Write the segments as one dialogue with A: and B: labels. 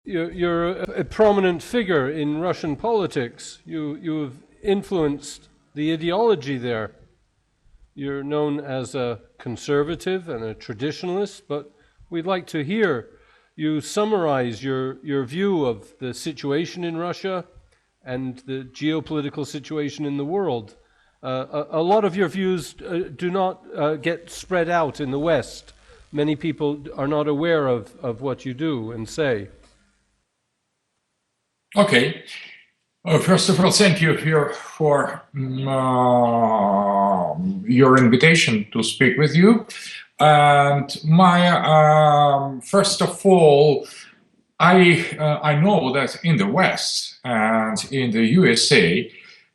A: you're a prominent figure in Russian politics. You have influenced the ideology there. You're known as a conservative and a traditionalist, but we'd like to hear you summarize your view of the situation in Russia and the geopolitical situation in the world. A lot of your views do not get spread out in the West. Many people are not aware of what you do and say.
B: Okay. First of all, thank you for your invitation to speak with you. And first of all, I know that in the West and in the USA,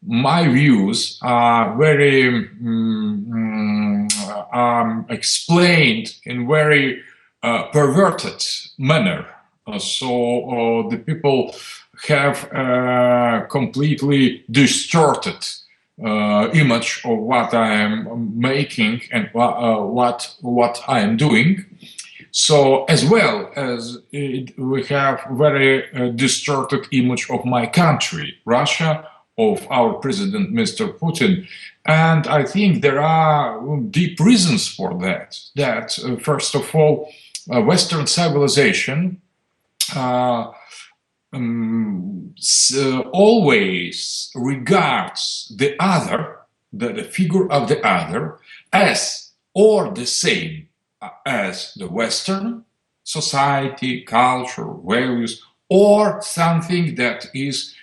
B: my views are very explained in very perverted manner. So the people have a completely distorted image of what I am making and what I am doing. So as well as we have very distorted image of my country, Russia, of our president, Mr. Putin. And I think there are deep reasons for that. First of all, Western civilization always regards the other, the figure of the other, as or the same as the Western society, culture, values, or something that is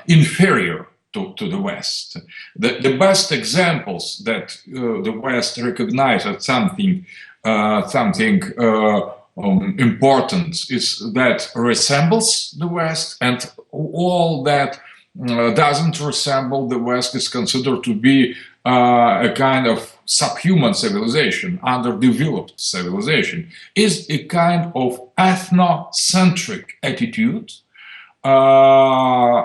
B: inferior to the West. The best examples that the West recognizes as something important is that resembles the West, and all that doesn't resemble the West is considered to be a kind of subhuman civilization, underdeveloped civilization, is a kind of ethnocentric attitude,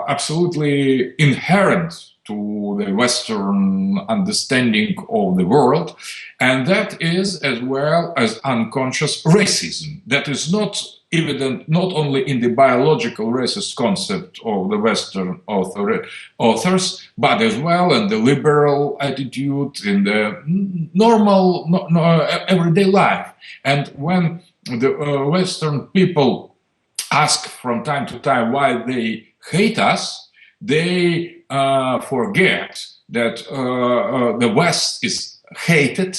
B: absolutely inherent to the Western understanding of the world, and that is as well as unconscious racism. That is not evident not only in the biological racist concept of the Western authors, but as well in the liberal attitude, in the normal everyday life. And when the Western people ask from time to time why they hate us, they forget that the West is hated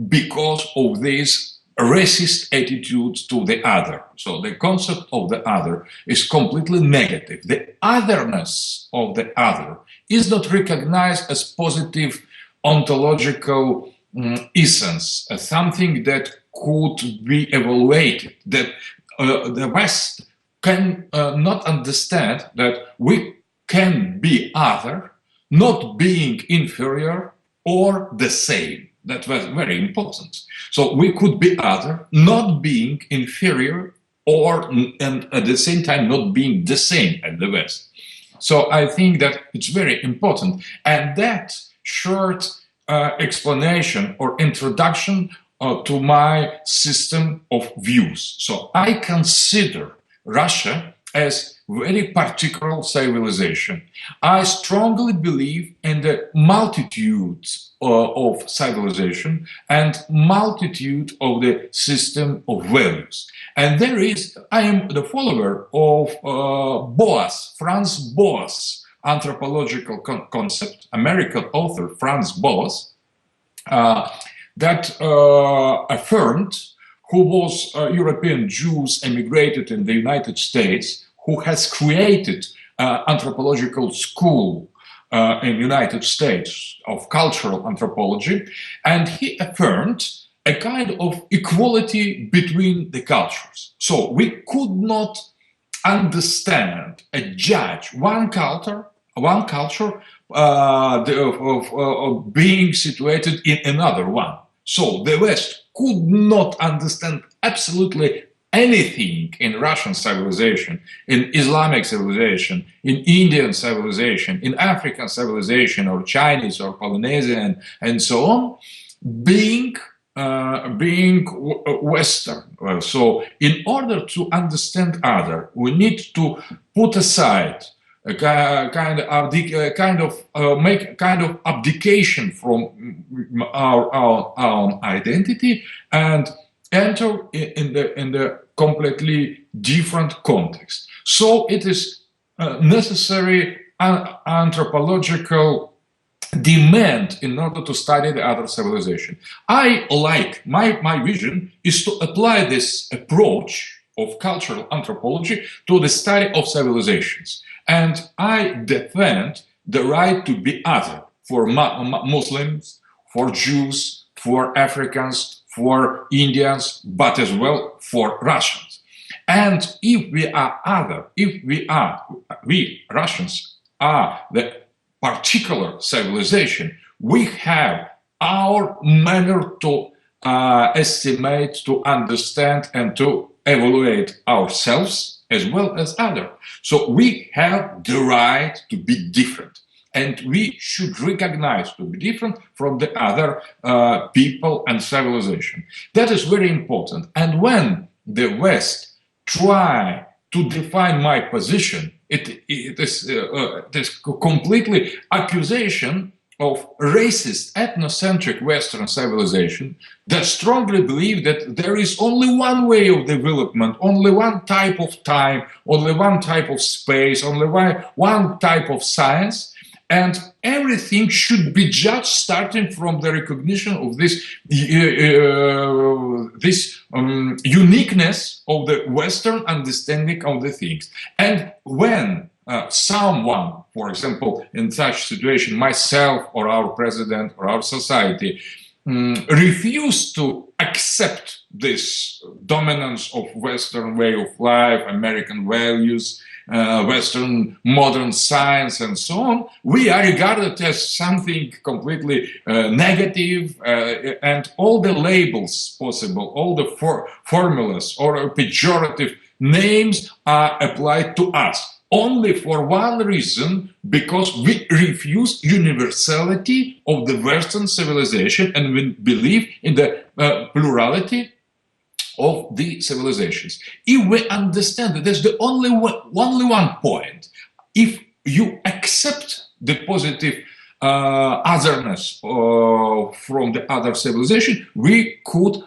B: because of this racist attitude to the other. So the concept of the other is completely negative. The otherness of the other is not recognized as positive ontological essence, as something that could be evaluated, that the West can not understand that we can be other, not being inferior or the same. That was very important. So we could be other, not being inferior, and at the same time not being the same as the West. So I think that it's very important. And that short explanation or introduction to my system of views. So I consider Russia as very particular civilization. I strongly believe in the multitude of civilization and multitude of the system of values. And I am the follower of Franz Boas anthropological concept, American author Franz Boas, that affirmed, who was European Jews emigrated in the United States, who has created anthropological school in United States of cultural anthropology, and he affirmed a kind of equality between the cultures. So we could not understand and judge one culture of being situated in another one. So the West could not understand absolutely anything in Russian civilization, in Islamic civilization, in Indian civilization, in African civilization, or Chinese or Polynesian, and so on, being being Western. So in order to understand other, we need to put aside make kind of abdication from our own identity and enter in the completely different context. So it is necessary anthropological demand in order to study the other civilization. I like, my vision is to apply this approach of cultural anthropology to the study of civilizations. And I defend the right to be other for Muslims, for Jews, for Africans, for Indians, but as well for Russians. And if we are other, we Russians are the particular civilization, we have our manner to estimate, to understand, and to evaluate ourselves as well as others. So we have the right to be different, and we should recognize to be different from the other people and civilization. That is very important. And when the West try to define my position, it is completely accusation of racist, ethnocentric Western civilization that strongly believe that there is only one way of development, only one type of time, only one type of space, only one type of science, and everything should be judged starting from the recognition of this uniqueness of the Western understanding of the things. And when someone, for example, in such situation, myself or our president or our society, refuse to accept this dominance of Western way of life, American values, Western modern science, and so on, we are regarded as something completely negative, and all the labels possible, all the formulas or pejorative names are applied to us. Only for one reason, because we refuse universality of the Western civilization and we believe in the plurality of the civilizations. If we understand that there's the only one point, if you accept the positive otherness from the other civilization, we could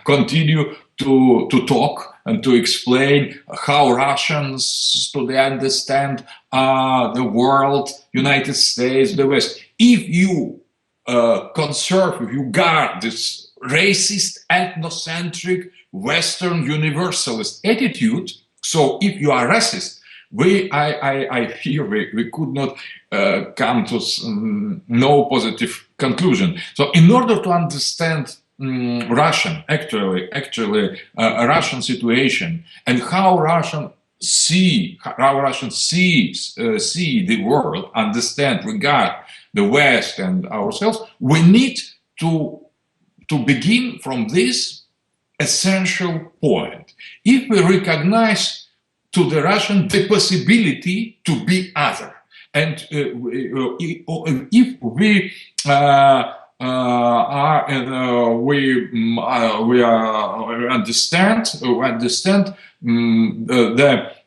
B: continue to talk and to explain how Russians today understand the world, United States, the West. If you conserve, if you guard this racist, ethnocentric, Western universalist attitude, so if you are racist, I fear we could not come to no positive conclusion. So in order to understand Russian situation and how Russians see the world, understand, regard the West and ourselves, we need to begin from this essential point. If we recognize to the Russian the possibility to be other, and if we understand the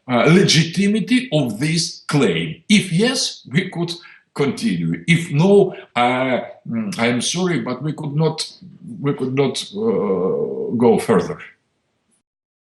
B: legitimaity of this claim. If yes, we could continue. If no, I'm sorry, but we could not go further.